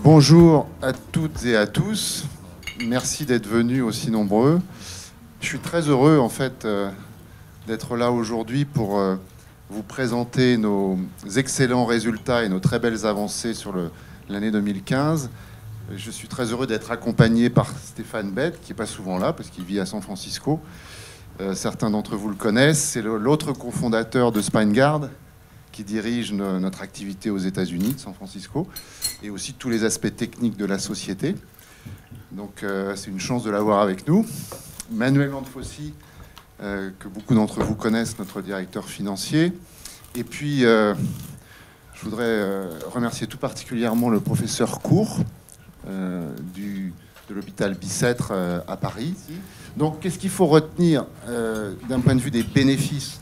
Bonjour à toutes et à tous. Merci d'être venus aussi nombreux. Je suis très heureux en fait d'être là aujourd'hui pour vous présenter nos excellents résultats et nos très belles avancées sur l'année 2015. Je suis très heureux d'être accompagné par Stéphane Bett, qui n'est pas souvent là parce qu'il vit à San Francisco. Certains d'entre vous le connaissent. C'est l'autre cofondateur de SpineGuard, qui dirige notre activité aux États-Unis, de San Francisco, et aussi tous les aspects techniques de la société. Donc c'est une chance de l'avoir avec nous. Manuel Landfossi, que beaucoup d'entre vous connaissent, notre directeur financier. Et puis, je voudrais remercier tout particulièrement le professeur Cour de l'hôpital Bicêtre à Paris. Donc, qu'est-ce qu'il faut retenir d'un point de vue des bénéfices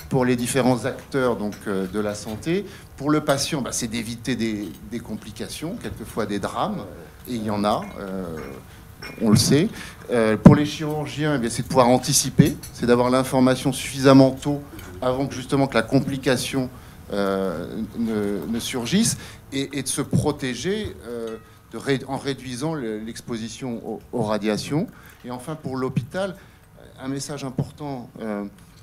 pour les différents acteurs donc, de la santé? Pour le patient, c'est d'éviter des complications, quelquefois des drames, et il y en a, on le sait. Pour les chirurgiens, c'est de pouvoir anticiper, c'est d'avoir l'information suffisamment tôt avant que justement que la complication ne surgisse, et de se protéger en réduisant l'exposition aux radiations. Et enfin, pour l'hôpital, un message important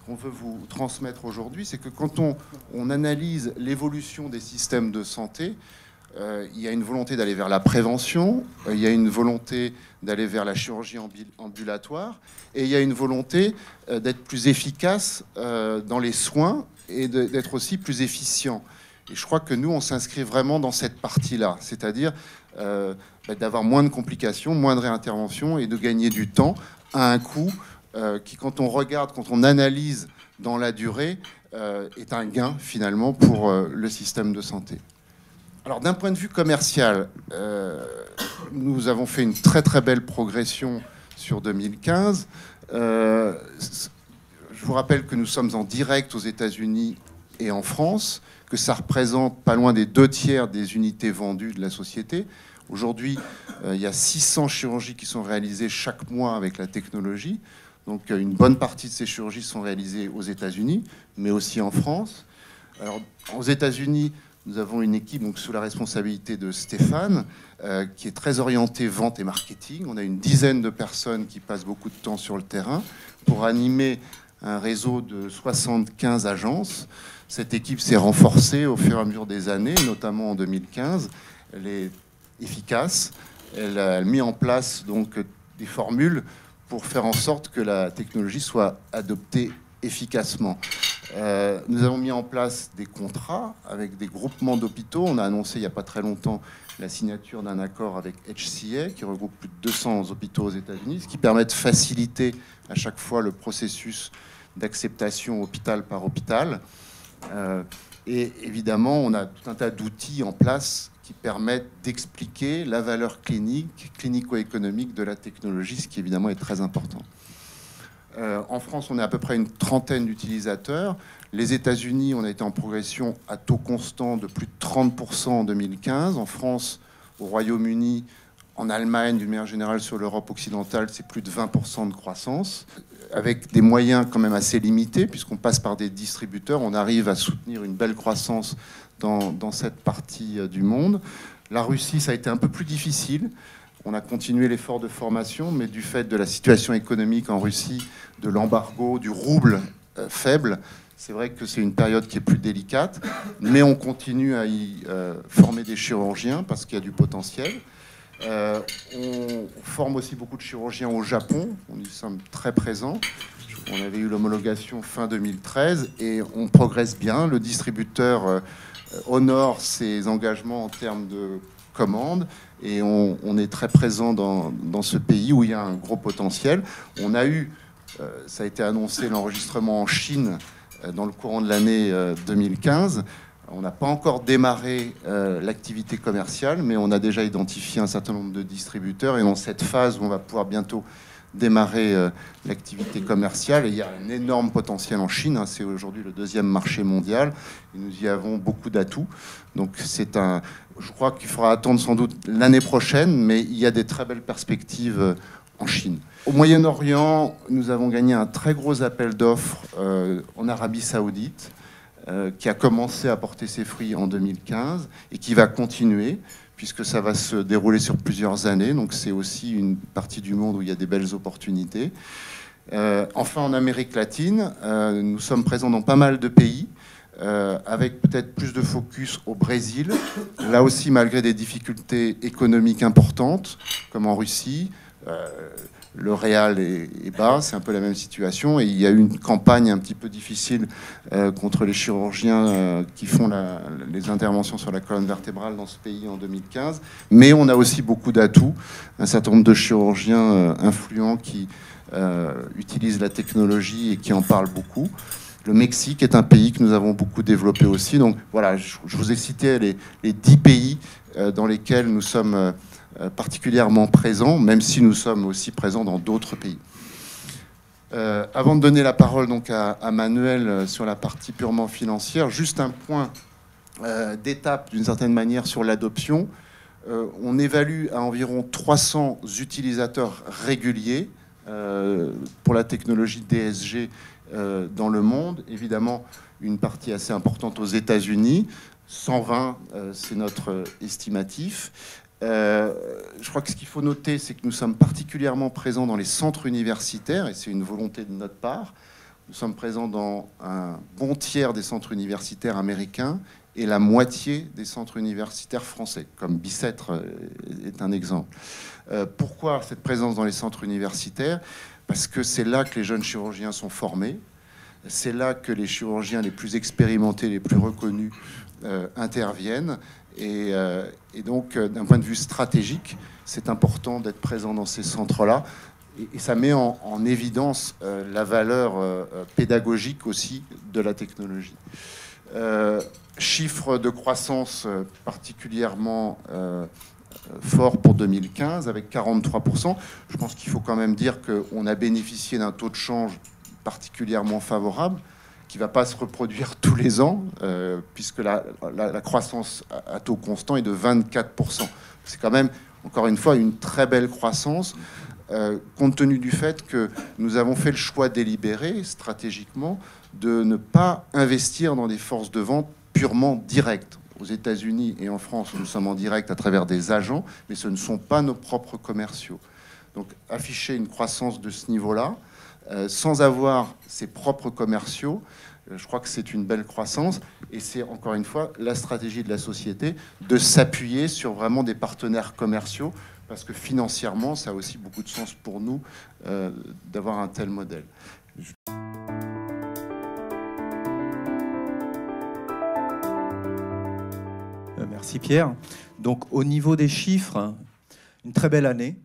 qu'on veut vous transmettre aujourd'hui, c'est que quand on analyse l'évolution des systèmes de santé, il y a une volonté d'aller vers la prévention, il y a une volonté d'aller vers la chirurgie ambulatoire, et il y a une volonté d'être plus efficace dans les soins et d'être aussi plus efficient. Et je crois que nous, on s'inscrit vraiment dans cette partie-là, c'est-à-dire d'avoir moins de complications, moins de réinterventions et de gagner du temps à un coût qui, quand on regarde, quand on analyse dans la durée, est un gain finalement pour le système de santé. Alors d'un point de vue commercial, nous avons fait une très très belle progression sur 2015. Je vous rappelle que nous sommes en direct aux États-Unis et en France, que ça représente pas loin des 2/3 des unités vendues de la société. Aujourd'hui, il y a 600 chirurgies qui sont réalisées chaque mois avec la technologie. Donc une bonne partie de ces chirurgies sont réalisées aux États-Unis, mais aussi en France. Alors, aux États-Unis, nous avons une équipe donc, sous la responsabilité de Stéphane, qui est très orientée vente et marketing. On a une dizaine de personnes qui passent beaucoup de temps sur le terrain pour animer un réseau de 75 agences. Cette équipe s'est renforcée au fur et à mesure des années, notamment en 2015. Elle est efficace. Elle a mis en place donc, des formules pour faire en sorte que la technologie soit adoptée efficacement. Nous avons mis en place des contrats avec des groupements d'hôpitaux. On a annoncé il n'y a pas très longtemps la signature d'un accord avec HCA qui regroupe plus de 200 hôpitaux aux États-Unis, ce qui permet de faciliter à chaque fois le processus d'acceptation hôpital par hôpital. Et évidemment, on a tout un tas d'outils en place qui permettent d'expliquer la valeur clinico-économique de la technologie, ce qui évidemment est très important. En France, on est à peu près une trentaine d'utilisateurs. Les États-Unis, on a été en progression à taux constant de plus de 30% en 2015. En France, au Royaume-Uni, en Allemagne, d'une manière générale sur l'Europe occidentale, c'est plus de 20% de croissance, avec des moyens quand même assez limités, puisqu'on passe par des distributeurs. On arrive à soutenir une belle croissance dans cette partie du monde. La Russie, ça a été un peu plus difficile. On a continué l'effort de formation, mais du fait de la situation économique en Russie, de l'embargo, du rouble faible, c'est vrai que c'est une période qui est plus délicate, mais on continue à y former des chirurgiens parce qu'il y a du potentiel. On forme aussi beaucoup de chirurgiens au Japon, on y sommes très présents. On avait eu l'homologation fin 2013 et on progresse bien. Le distributeur honore ses engagements en termes de commandes et on est très présent dans ce pays où il y a un gros potentiel. On a eu, ça a été annoncé, l'enregistrement en Chine dans le courant de l'année 2015. On n'a pas encore démarré l'activité commerciale, mais on a déjà identifié un certain nombre de distributeurs et dans cette phase où on va pouvoir bientôt démarrer l'activité commerciale. Et il y a un énorme potentiel en Chine, hein, c'est aujourd'hui le 2e marché mondial et nous y avons beaucoup d'atouts. Donc je crois qu'il faudra attendre sans doute l'année prochaine, mais il y a des très belles perspectives en Chine. Au Moyen-Orient, nous avons gagné un très gros appel d'offres en Arabie Saoudite qui a commencé à porter ses fruits en 2015 et qui va continuer puisque ça va se dérouler sur plusieurs années. Donc c'est aussi une partie du monde où il y a des belles opportunités. Enfin, en Amérique latine, nous sommes présents dans pas mal de pays, avec peut-être plus de focus au Brésil. Là aussi, malgré des difficultés économiques importantes, comme en Russie, le réal est bas, c'est un peu la même situation. Et il y a eu une campagne un petit peu difficile contre les chirurgiens qui font les interventions sur la colonne vertébrale dans ce pays en 2015. Mais on a aussi beaucoup d'atouts, un certain nombre de chirurgiens influents qui utilisent la technologie et qui en parlent beaucoup. Le Mexique est un pays que nous avons beaucoup développé aussi. Donc voilà, je vous ai cité les 10 pays dans lesquels nous sommes particulièrement présents, même si nous sommes aussi présents dans d'autres pays. Avant de donner la parole donc à Manuel sur la partie purement financière, juste un point d'étape d'une certaine manière sur l'adoption. On évalue à environ 300 utilisateurs réguliers pour la technologie DSG dans le monde. Évidemment, une partie assez importante aux États-Unis. 120, c'est notre estimatif. Je crois que ce qu'il faut noter, c'est que nous sommes particulièrement présents dans les centres universitaires, et c'est une volonté de notre part. Nous sommes présents dans un bon tiers des centres universitaires américains et la moitié des centres universitaires français, comme Bicêtre est un exemple. Pourquoi cette présence dans les centres universitaires? Parce que c'est là que les jeunes chirurgiens sont formés, c'est là que les chirurgiens les plus expérimentés, les plus reconnus interviennent. Et donc, d'un point de vue stratégique, c'est important d'être présent dans ces centres-là. Et ça met en évidence la valeur pédagogique aussi de la technologie. Chiffre de croissance particulièrement fort pour 2015, avec 43%. Je pense qu'il faut quand même dire qu'on a bénéficié d'un taux de change particulièrement favorable, qui ne va pas se reproduire tous les ans, puisque la croissance à taux constant est de 24%. C'est quand même, encore une fois, une très belle croissance, compte tenu du fait que nous avons fait le choix délibéré, stratégiquement, de ne pas investir dans des forces de vente purement directes. Aux États-Unis et en France, nous sommes en direct à travers des agents, mais ce ne sont pas nos propres commerciaux. Donc, afficher une croissance de ce niveau-là, sans avoir ses propres commerciaux, je crois que c'est une belle croissance. Et c'est, encore une fois, la stratégie de la société de s'appuyer sur vraiment des partenaires commerciaux, parce que financièrement, ça a aussi beaucoup de sens pour nous d'avoir un tel modèle. Merci Pierre. Donc au niveau des chiffres, une très belle année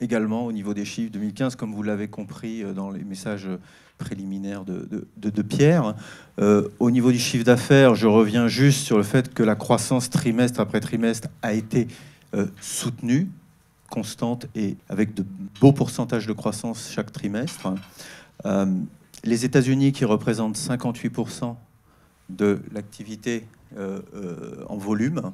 également au niveau des chiffres 2015, comme vous l'avez compris dans les messages préliminaires de Pierre. Au niveau du chiffre d'affaires, je reviens juste sur le fait que la croissance trimestre après trimestre a été soutenue, constante et avec de beaux pourcentages de croissance chaque trimestre. Les États-Unis qui représentent 58% de l'activité en volume.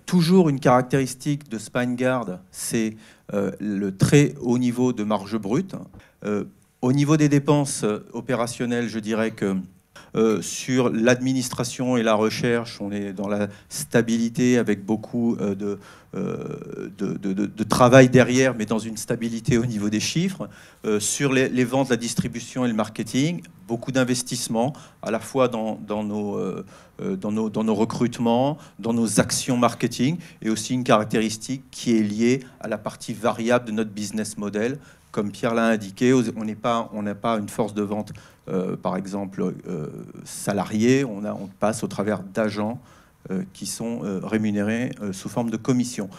Toujours une caractéristique de Spanguard, c'est le très haut niveau de marge brute. Au niveau des dépenses opérationnelles, je dirais que sur l'administration et la recherche, on est dans la stabilité avec beaucoup de travail derrière, mais dans une stabilité au niveau des chiffres. Sur les ventes, la distribution et le marketing, beaucoup d'investissements, à la fois dans nos recrutements, dans nos actions marketing, et aussi une caractéristique qui est liée à la partie variable de notre business model. Comme Pierre l'a indiqué, on n'a pas une force de vente, par exemple, salariée. On passe au travers d'agents qui sont rémunérés sous forme de commission.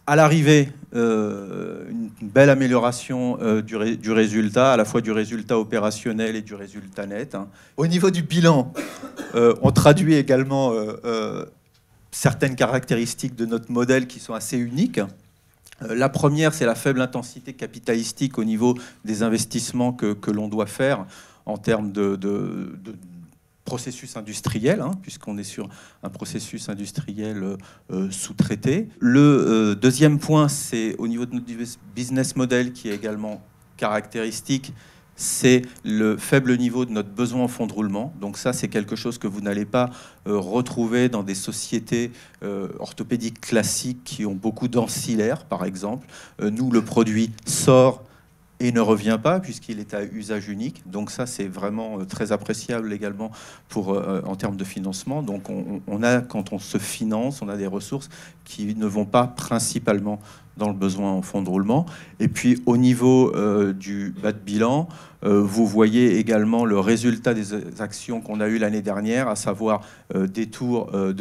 À l'arrivée, une belle amélioration du résultat, à la fois du résultat opérationnel et du résultat net. Au niveau du bilan, on traduit également certaines caractéristiques de notre modèle qui sont assez uniques. La première, c'est la faible intensité capitalistique au niveau des investissements que l'on doit faire en termes de processus industriel, puisqu'on est sur un processus industriel sous-traité. Le deuxième point, c'est au niveau de notre business model qui est également caractéristique, c'est le faible niveau de notre besoin en fonds de roulement. Donc ça, c'est quelque chose que vous n'allez pas retrouver dans des sociétés orthopédiques classiques qui ont beaucoup d'ancillaires, par exemple. Nous, le produit sort et ne revient pas puisqu'il est à usage unique. Donc ça, c'est vraiment très appréciable également en termes de financement. Donc on a, quand on se finance, on a des ressources qui ne vont pas principalement dans le besoin en fonds de roulement. Et puis au niveau du bas de bilan, vous voyez également le résultat des actions qu'on a eues l'année dernière, à savoir un tour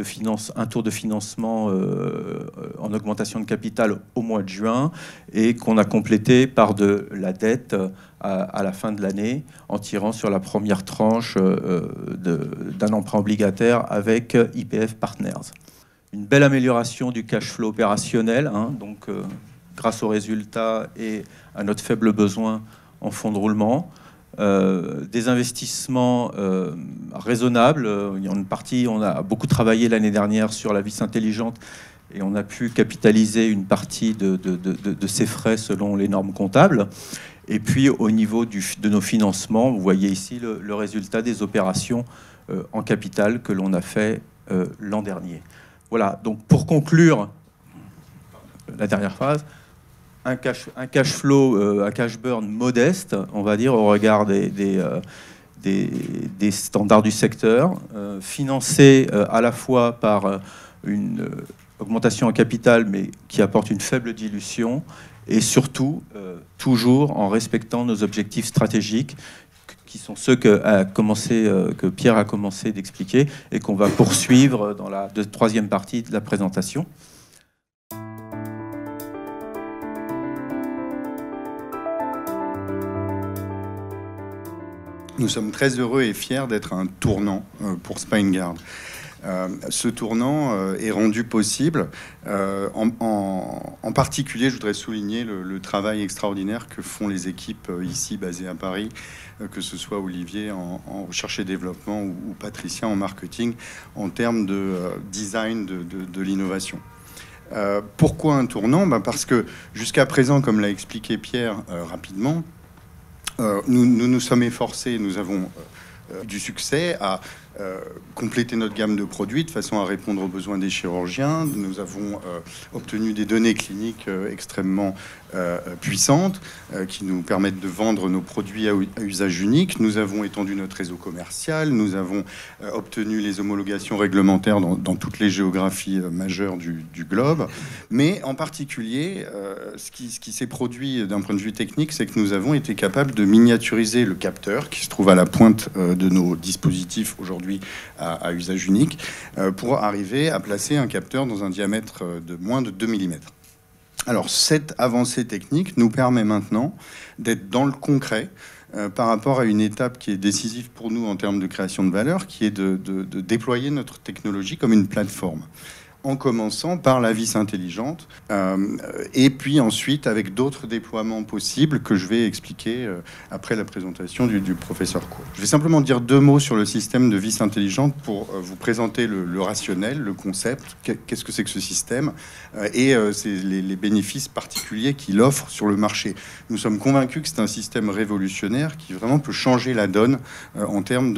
de financement en augmentation de capital au mois de juin, et qu'on a complété par de la dette à la fin de l'année, en tirant sur la première tranche d'un emprunt obligataire avec IPF Partners. Une belle amélioration du cash flow opérationnel, donc grâce aux résultats et à notre faible besoin en fonds de roulement. Des investissements raisonnables. Il y a une partie, on a beaucoup travaillé l'année dernière sur la vis intelligente et on a pu capitaliser une partie de ces frais selon les normes comptables. Et puis au niveau de nos financements, vous voyez ici le résultat des opérations en capital que l'on a fait l'an dernier. Voilà, donc pour conclure la dernière phase, un cash flow, un cash burn modeste, on va dire, au regard des standards du secteur, financé à la fois par une augmentation en capital, mais qui apporte une faible dilution, et surtout, toujours en respectant nos objectifs stratégiques, qui sont ceux que Pierre a commencé d'expliquer et qu'on va poursuivre dans la troisième partie de la présentation. Nous sommes très heureux et fiers d'être un tournant pour Spine-Guard. Ce tournant est rendu possible. En particulier, je voudrais souligner le travail extraordinaire que font les équipes ici basées à Paris, que ce soit Olivier en recherche et développement ou Patricia en marketing, en termes de design de l'innovation. Pourquoi un tournant? Parce que jusqu'à présent, comme l'a expliqué Pierre rapidement, nous sommes efforcés, nous avons du succès à compléter notre gamme de produits de façon à répondre aux besoins des chirurgiens. Nous avons obtenu des données cliniques extrêmement puissantes qui nous permettent de vendre nos produits à usage unique. Nous avons étendu notre réseau commercial. Nous avons obtenu les homologations réglementaires dans toutes les géographies majeures du globe. Mais en particulier, ce qui s'est produit d'un point de vue technique, c'est que nous avons été capables de miniaturiser le capteur qui se trouve à la pointe de nos dispositifs aujourd'hui à usage unique, pour arriver à placer un capteur dans un diamètre de moins de 2 mm. Alors, cette avancée technique nous permet maintenant d'être dans le concret par rapport à une étape qui est décisive pour nous en termes de création de valeur, qui est de déployer notre technologie comme une plateforme, en commençant par la vis intelligente, et puis ensuite avec d'autres déploiements possibles que je vais expliquer après la présentation du professeur Cour. Je vais simplement dire 2 mots sur le système de vis intelligente pour vous présenter le rationnel, le concept, qu'est-ce que c'est que ce système, et les bénéfices particuliers qu'il offre sur le marché. Nous sommes convaincus que c'est un système révolutionnaire qui vraiment peut changer la donne en termes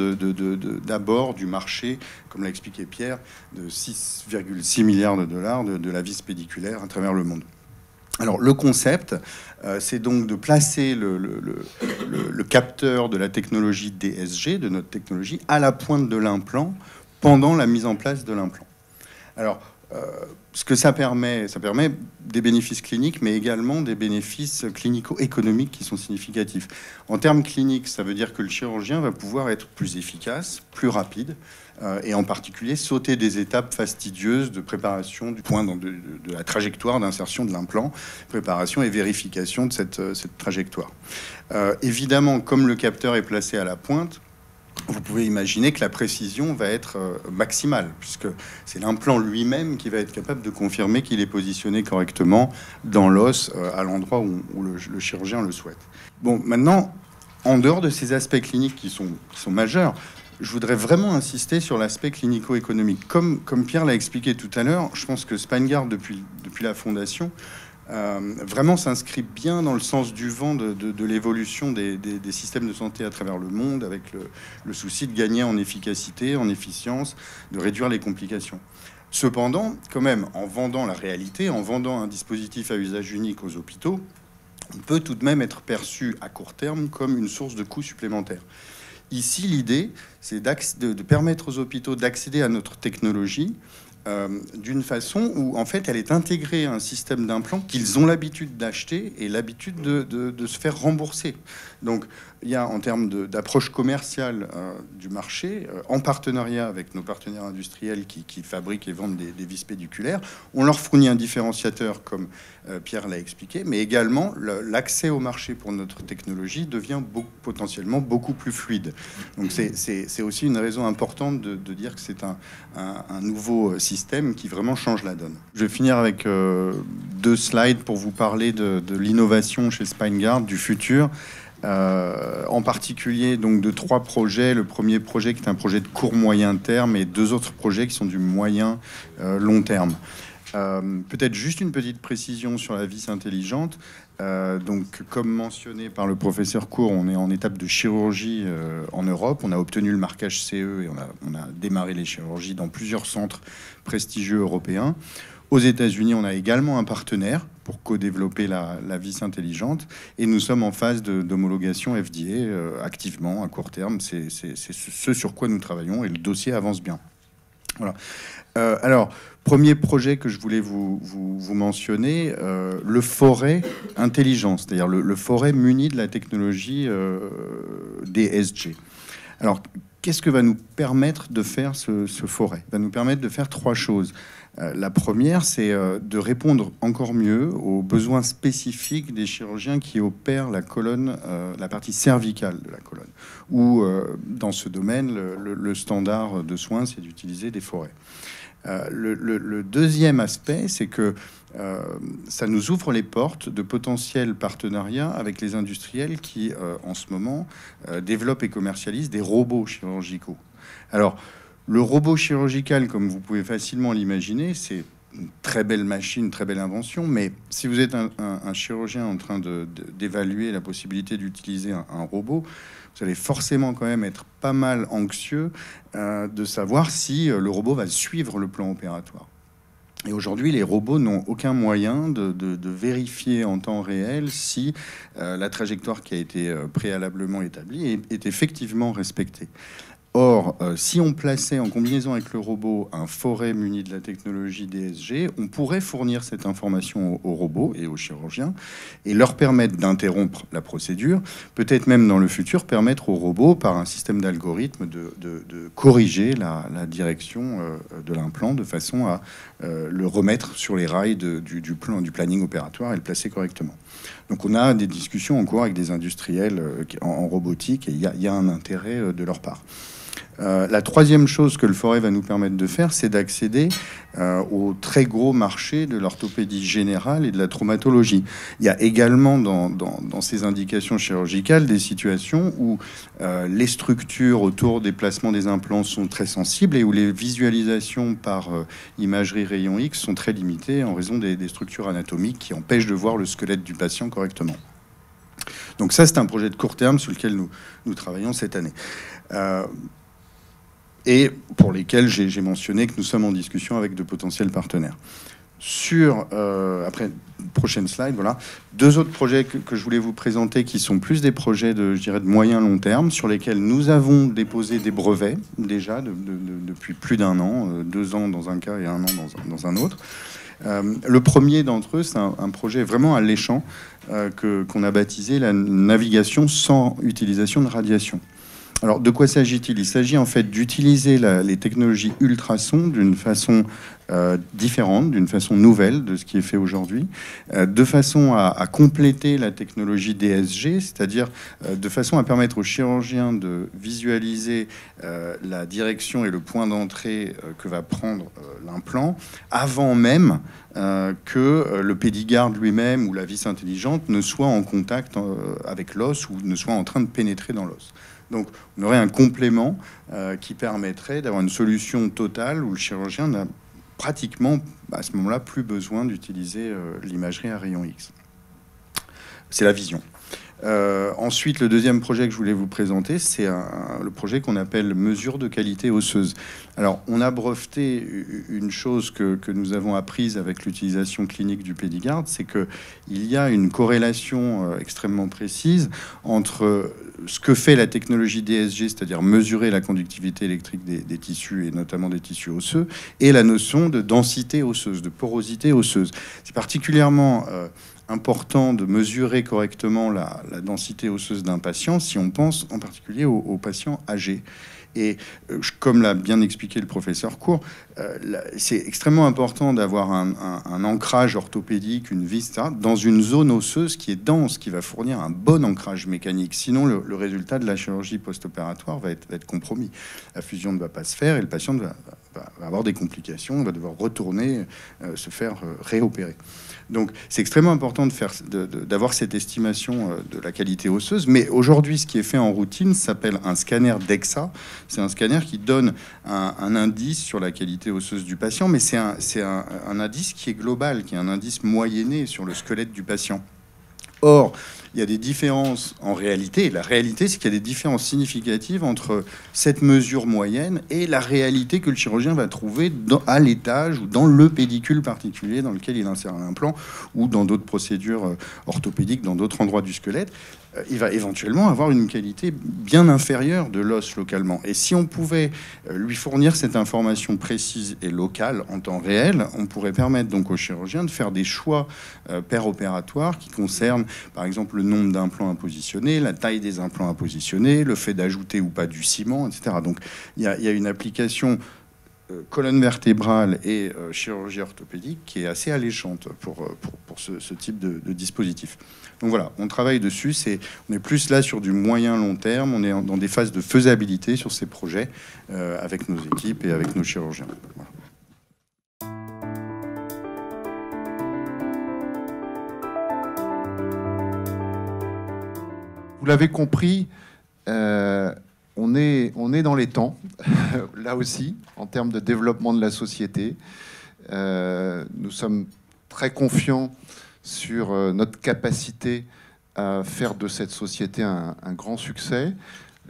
d'abord du marché, comme l'a expliqué Pierre, de 6,6 milliards de dollars de la vis pédiculaire à travers le monde. Alors le concept, c'est donc de placer le capteur de la technologie DSG, de notre technologie, à la pointe de l'implant pendant la mise en place de l'implant. Alors, ce que ça permet des bénéfices cliniques, mais également des bénéfices clinico-économiques qui sont significatifs. En termes cliniques, ça veut dire que le chirurgien va pouvoir être plus efficace, plus rapide, et en particulier sauter des étapes fastidieuses de préparation du point de la trajectoire d'insertion de l'implant, préparation et vérification de cette trajectoire. Évidemment, comme le capteur est placé à la pointe, vous pouvez imaginer que la précision va être maximale, puisque c'est l'implant lui-même qui va être capable de confirmer qu'il est positionné correctement dans l'os, à l'endroit où le chirurgien le souhaite. Bon, maintenant, en dehors de ces aspects cliniques qui sont majeurs, je voudrais vraiment insister sur l'aspect clinico-économique. Comme Pierre l'a expliqué tout à l'heure, je pense que Spine-Guard, depuis la fondation, vraiment s'inscrit bien dans le sens du vent de l'évolution des systèmes de santé à travers le monde, avec le souci de gagner en efficacité, en efficience, de réduire les complications. Cependant, quand même, en vendant la réalité, en vendant un dispositif à usage unique aux hôpitaux, on peut tout de même être perçu à court terme comme une source de coûts supplémentaires. Ici, l'idée, c'est de permettre aux hôpitaux d'accéder à notre technologie d'une façon où, en fait, elle est intégrée à un système d'implants qu'ils ont l'habitude d'acheter et l'habitude de se faire rembourser. Donc, il y a, en termes d'approche commerciale du marché, en partenariat avec nos partenaires industriels qui fabriquent et vendent des vis pédiculaires, on leur fournit un différenciateur, comme Pierre l'a expliqué, mais également l'accès au marché pour notre technologie devient potentiellement beaucoup plus fluide. Donc c'est aussi une raison importante de dire que c'est un nouveau système qui vraiment change la donne. Je vais finir avec 2 slides pour vous parler de l'innovation chez SpineGuard, du futur. En particulier donc de 3 projets. Le premier projet qui est un projet de court-moyen terme et 2 autres projets qui sont du moyen-long terme. Peut-être juste une petite précision sur la vis intelligente. Donc, comme mentionné par le professeur Cour, on est en étape de chirurgie en Europe. On a obtenu le marquage CE et on a démarré les chirurgies dans plusieurs centres prestigieux européens. Aux États-Unis, on a également un partenaire pour co-développer la vis intelligente et nous sommes en phase d'homologation FDA activement à court terme. C'est ce sur quoi nous travaillons et le dossier avance bien. Voilà. Alors, premier projet que je voulais vous mentionner, le forêt intelligent, c'est-à-dire le forêt muni de la technologie DSG. Alors, qu'est-ce que va nous permettre de faire ce forêt? Va nous permettre de faire 3 choses. La première, c'est de répondre encore mieux aux besoins spécifiques des chirurgiens qui opèrent la colonne, la partie cervicale de la colonne. Où, dans ce domaine, le standard de soins, c'est d'utiliser des forêts. Le deuxième aspect, c'est que ça nous ouvre les portes de potentiels partenariats avec les industriels qui, en ce moment, développent et commercialisent des robots chirurgicaux. Alors, le robot chirurgical, comme vous pouvez facilement l'imaginer, c'est une très belle machine, une très belle invention, mais si vous êtes un chirurgien en train d'évaluer la possibilité d'utiliser un robot, vous allez forcément quand même être pas mal anxieux de savoir si le robot va suivre le plan opératoire. Et aujourd'hui, les robots n'ont aucun moyen de vérifier en temps réel si la trajectoire qui a été préalablement établie est effectivement respectée. Or, si on plaçait en combinaison avec le robot un forêt muni de la technologie DSG, on pourrait fournir cette information aux robots et aux chirurgiens et leur permettre d'interrompre la procédure, peut-être même dans le futur permettre aux robots, par un système d'algorithme, de corriger la direction de l'implant de façon à le remettre sur les rails du planning opératoire et le placer correctement. Donc on a des discussions en cours avec des industriels en robotique et il y a un intérêt de leur part. La troisième chose que le forêt va nous permettre de faire, c'est d'accéder au très gros marché de l'orthopédie générale et de la traumatologie. Il y a également dans ces indications chirurgicales des situations où les structures autour des placements des implants sont très sensibles et où les visualisations par imagerie rayon X sont très limitées en raison des structures anatomiques qui empêchent de voir le squelette du patient correctement. Donc ça, c'est un projet de court terme sur lequel nous travaillons cette année. Et pour lesquels j'ai mentionné que nous sommes en discussion avec de potentiels partenaires. Après, prochaine slide, voilà. 2 autres projets que je voulais vous présenter qui sont plus des projets de moyen-long terme, sur lesquels nous avons déposé des brevets, déjà, depuis plus d'1 an, 2 ans dans un cas et 1 an dans un autre. Le premier d'entre eux, c'est un projet vraiment alléchant qu'on a baptisé la navigation sans utilisation de radiation. Alors, de quoi s'agit-il? Il s'agit en fait d'utiliser les technologies ultrasons d'une façon différente, d'une façon nouvelle de ce qui est fait aujourd'hui, de façon à compléter la technologie DSG, c'est-à-dire de façon à permettre aux chirurgiens de visualiser la direction et le point d'entrée que va prendre l'implant avant même que le pédigarde lui-même ou la vis intelligente ne soit en contact avec l'os ou ne soit en train de pénétrer dans l'os. Donc, on aurait un complément qui permettrait d'avoir une solution totale où le chirurgien n'a pratiquement, à ce moment-là, plus besoin d'utiliser l'imagerie à rayon X. C'est la vision. Ensuite, le deuxième projet que je voulais vous présenter, c'est le projet qu'on appelle mesure de qualité osseuse. Alors, on a breveté une chose que nous avons apprise avec l'utilisation clinique du Pédigard, c'est qu'il y a une corrélation extrêmement précise entre ce que fait la technologie DSG, c'est-à-dire mesurer la conductivité électrique des tissus, et notamment des tissus osseux, et la notion de densité osseuse, de porosité osseuse. C'est particulièrement important de mesurer correctement la densité osseuse d'un patient si on pense en particulier aux patients âgés. Et comme l'a bien expliqué le professeur Cour, c'est extrêmement important d'avoir un ancrage orthopédique, une vis, dans une zone osseuse qui est dense, qui va fournir un bon ancrage mécanique. Sinon, le résultat de la chirurgie post-opératoire va être compromis. La fusion ne va pas se faire et le patient va avoir des complications, va devoir retourner se faire réopérer. Donc c'est extrêmement important d'avoir cette estimation de la qualité osseuse. Mais aujourd'hui, ce qui est fait en routine s'appelle un scanner DEXA. C'est un scanner qui donne un indice sur la qualité osseuse du patient, mais c'est un indice qui est global, qui est un indice moyenné sur le squelette du patient. Or, il y a des différences en réalité. La réalité, c'est qu'il y a des différences significatives entre cette mesure moyenne et la réalité que le chirurgien va trouver à l'étage ou dans le pédicule particulier dans lequel il insère un implant ou dans d'autres procédures orthopédiques, dans d'autres endroits du squelette. Il va éventuellement avoir une qualité bien inférieure de l'os localement. Et si on pouvait lui fournir cette information précise et locale en temps réel, on pourrait permettre donc au chirurgien de faire des choix péropératoires qui concernent, par exemple, le nombre d'implants à positionner, la taille des implants à positionner, le fait d'ajouter ou pas du ciment, etc. Donc il y a une application colonne vertébrale et chirurgie orthopédique qui est assez alléchante pour ce type de dispositif. Donc voilà, on travaille dessus, on est plus là sur du moyen-long terme, on est dans des phases de faisabilité sur ces projets avec nos équipes et avec nos chirurgiens. Voilà. Vous l'avez compris, on est dans les temps, là aussi, en termes de développement de la société. Nous sommes très confiants sur notre capacité à faire de cette société un grand succès.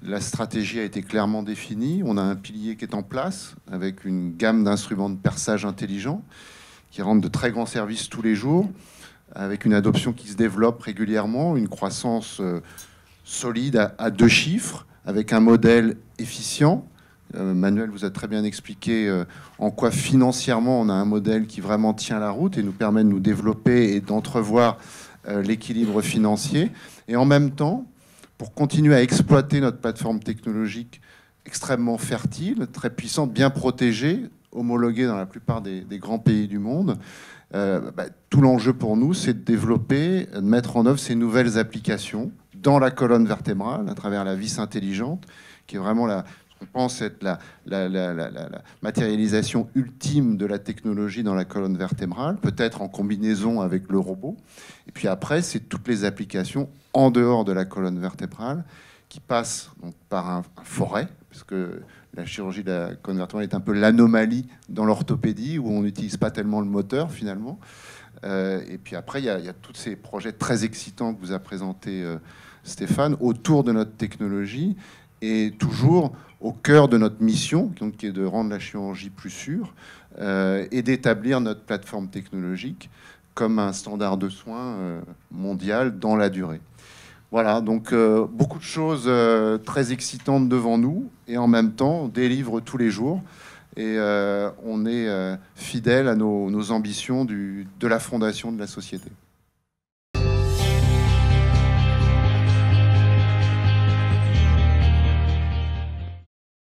La stratégie a été clairement définie. On a un pilier qui est en place, avec une gamme d'instruments de perçage intelligents qui rendent de très grands services tous les jours, avec une adoption qui se développe régulièrement, une croissance solide à 2 chiffres, avec un modèle efficient. Manuel vous a très bien expliqué en quoi financièrement on a un modèle qui vraiment tient la route et nous permet de nous développer et d'entrevoir l'équilibre financier. Et en même temps, pour continuer à exploiter notre plateforme technologique extrêmement fertile, très puissante, bien protégée, homologuée dans la plupart des grands pays du monde, tout l'enjeu pour nous, c'est de développer, de mettre en œuvre ces nouvelles applications dans la colonne vertébrale, à travers la vis intelligente, qui est vraiment ce qu'on pense être la matérialisation ultime de la technologie dans la colonne vertébrale, peut-être en combinaison avec le robot. Et puis après, c'est toutes les applications en dehors de la colonne vertébrale qui passent donc par un forêt, parce que la chirurgie de la colonne vertébrale est un peu l'anomalie dans l'orthopédie, où on n'utilise pas tellement le moteur finalement. Et puis après, il y a tous ces projets très excitants que vous a présenté Stéphane autour de notre technologie, et toujours au cœur de notre mission, donc, qui est de rendre la chirurgie plus sûre et d'établir notre plateforme technologique comme un standard de soins mondial dans la durée. Voilà, donc beaucoup de choses très excitantes devant nous, et en même temps, on délivre tous les jours, et on est fidèle à nos ambitions de la fondation de la société.